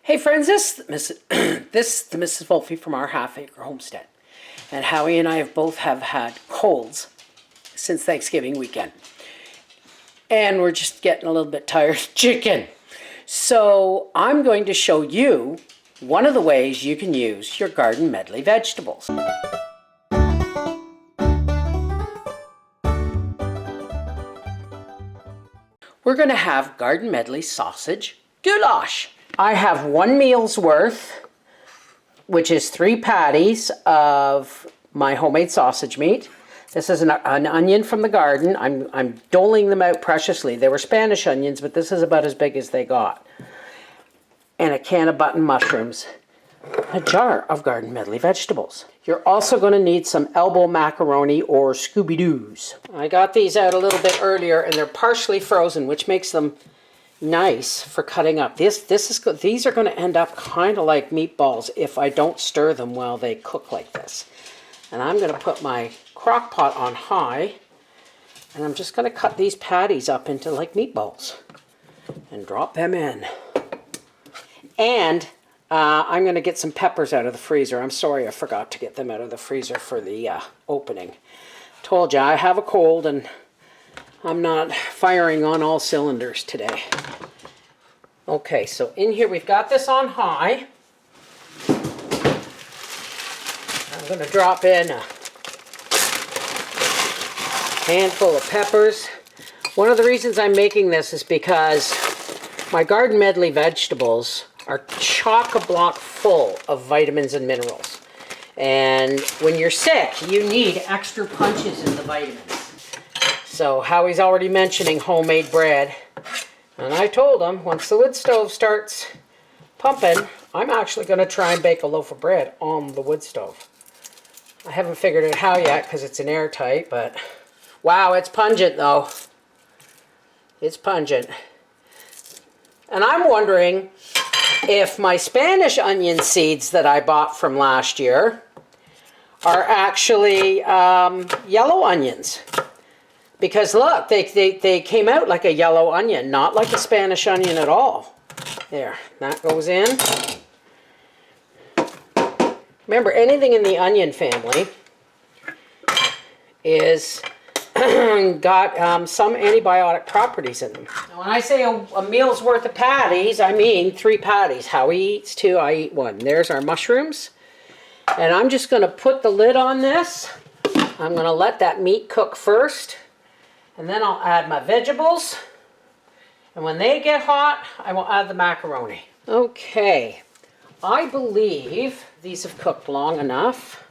Hey friends, this is the Mrs. Wolfie from Our Half Acre Homestead. And Howie and I both have had colds since Thanksgiving weekend. And we're just getting a little bit tired of chicken. So I'm going to show you one of the ways you can use your garden medley vegetables. We're going to have garden medley sausage goulash. I have 1 meal's worth, which is 3 patties of my homemade sausage meat. This is an onion from the garden. I'm doling them out preciously. They were Spanish onions, but this is about as big as they got. And a can of button mushrooms. A jar of garden medley vegetables. You're also going to need some elbow macaroni or Scooby-Doos. I got these out a little bit earlier and they're partially frozen, which makes them nice for cutting up. These are going to end up kind of like meatballs if I don't stir them while they cook like this. And I'm going to put my crock pot on high and I'm just going to cut these patties up into like meatballs and drop them in. And I'm going to get some peppers out of the freezer. I'm sorry I forgot to get them out of the freezer for the opening. Told you I have a cold and I'm not firing on all cylinders today. Okay, so in here we've got this on high. I'm going to drop in a handful of peppers. One of the reasons I'm making this is because my garden medley vegetables are chock-a-block full of vitamins and minerals. And when you're sick, you need extra punches in the vitamins. So Howie's already mentioning homemade bread. And I told him, once the wood stove starts pumping, I'm actually going to try and bake a loaf of bread on the wood stove. I haven't figured out how yet because it's an airtight, but wow, it's pungent though. It's pungent. And I'm wondering if my Spanish onion seeds that I bought from last year are actually yellow onions. Because look, they came out like a yellow onion, not like a Spanish onion at all. There, that goes in. Remember, anything in the onion family is got some antibiotic properties in them. Now, when I say a meal's worth of patties, I mean 3 patties. Howie eats 2, I eat 1. There's our mushrooms. And I'm just going to put the lid on this. I'm going to let that meat cook first. And then I'll add my vegetables. And when they get hot, I will add the macaroni. Okay. I believe these have cooked long enough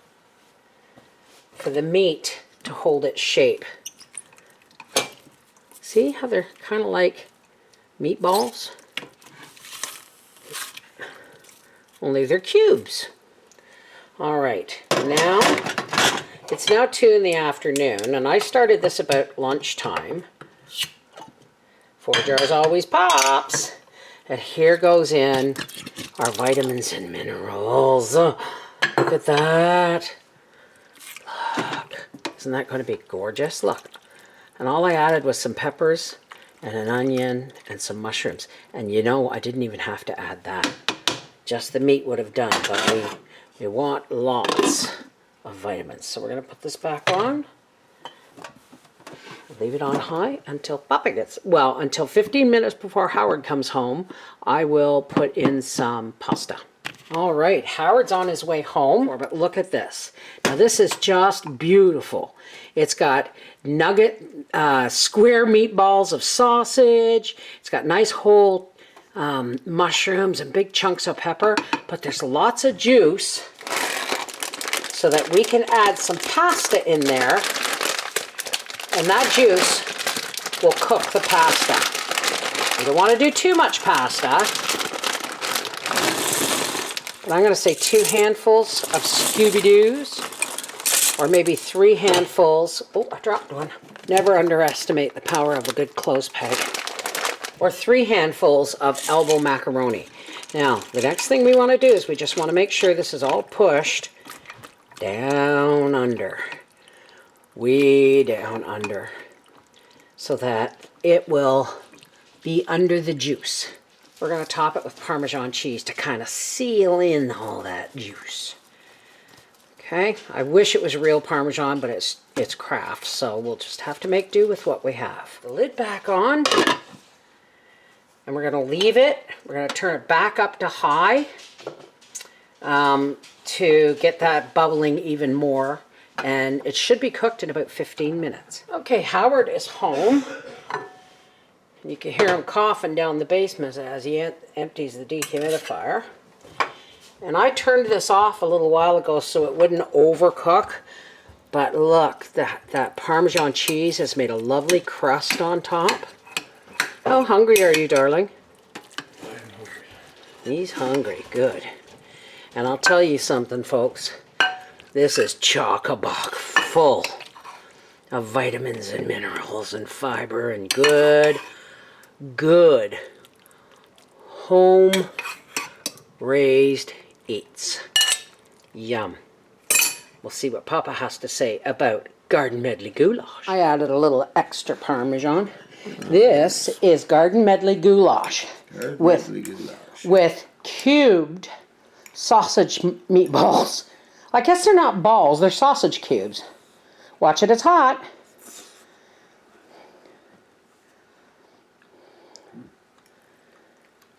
for the meat to hold its shape. See how they're kind of like meatballs? Only they're cubes. All right, now it's now 2 in the afternoon, and I started this about lunchtime. 4 jars always pops. And here goes in our vitamins and minerals. Oh, look at that. Look, isn't that going to be gorgeous? Look. And all I added was some peppers and an onion and some mushrooms. And you know, I didn't even have to add that. Just the meat would have done, but we want lots of vitamins. So we're going to put this back on. Leave it on high until Papa gets, well, until 15 minutes before Howard comes home. I will put in some pasta. All right, Howard's on his way home, but look at this. Now this is just beautiful. It's got nugget, square meatballs of sausage. It's got nice whole mushrooms and big chunks of pepper, but there's lots of juice so that we can add some pasta in there, and that juice will cook the pasta. You don't want to do too much pasta. But I'm going to say 2 handfuls of Scooby-Doos, or maybe 3 handfuls. Oh, I dropped one. Never underestimate the power of a good clothes peg. Or 3 handfuls of elbow macaroni. Now, the next thing we want to do is we just want to make sure this is all pushed down under. Way down under. So that it will be under the juice. We're going to top it with Parmesan cheese to kind of seal in all that juice. Okay, I wish it was real Parmesan, but it's craft, so we'll just have to make do with what we have. The lid back on, and we're going to leave it. We're going to turn it back up to high to get that bubbling even more, and it should be cooked in about 15 minutes. Okay, Howard is home. You can hear him coughing down the basement as he empties the dehumidifier. And I turned this off a little while ago so it wouldn't overcook. But look, that Parmesan cheese has made a lovely crust on top. How hungry are you, darling? I'm hungry. He's hungry, good. And I'll tell you something, folks. This is chock-a-block full of vitamins and minerals and fiber and good home-raised eats. Yum. We'll see what Papa has to say about Garden Medley Goulash. I added a little extra Parmesan. This is Garden Medley Goulash with cubed sausage meatballs. I guess they're not balls, they're sausage cubes. Watch it, it's hot.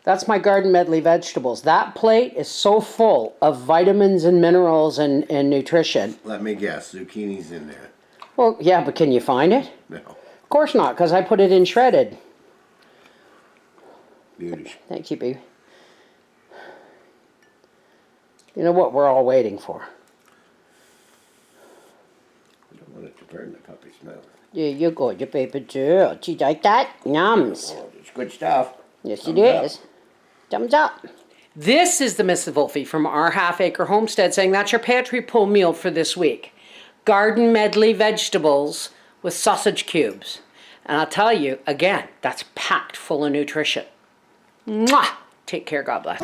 That's my Garden Medley vegetables. That plate is so full of vitamins and minerals and nutrition. Let me guess, zucchini's in there. Well, yeah, but can you find it? No. Of course not, because I put it in shredded. Beauty. Thank you, baby. You know what we're all waiting for? I don't want it to burn the puppy's mouth. Yeah, you got your paper too. Do you like that? Yums. Oh, it's good stuff. Yes, it is. Thumbs up. This is the Mrs. Wolfie from Our Half Acre Homestead saying that's your pantry pull meal for this week. Garden Medley vegetables with sausage cubes. And I'll tell you, again, that's packed full of nutrition. Mwah! Take care, God bless.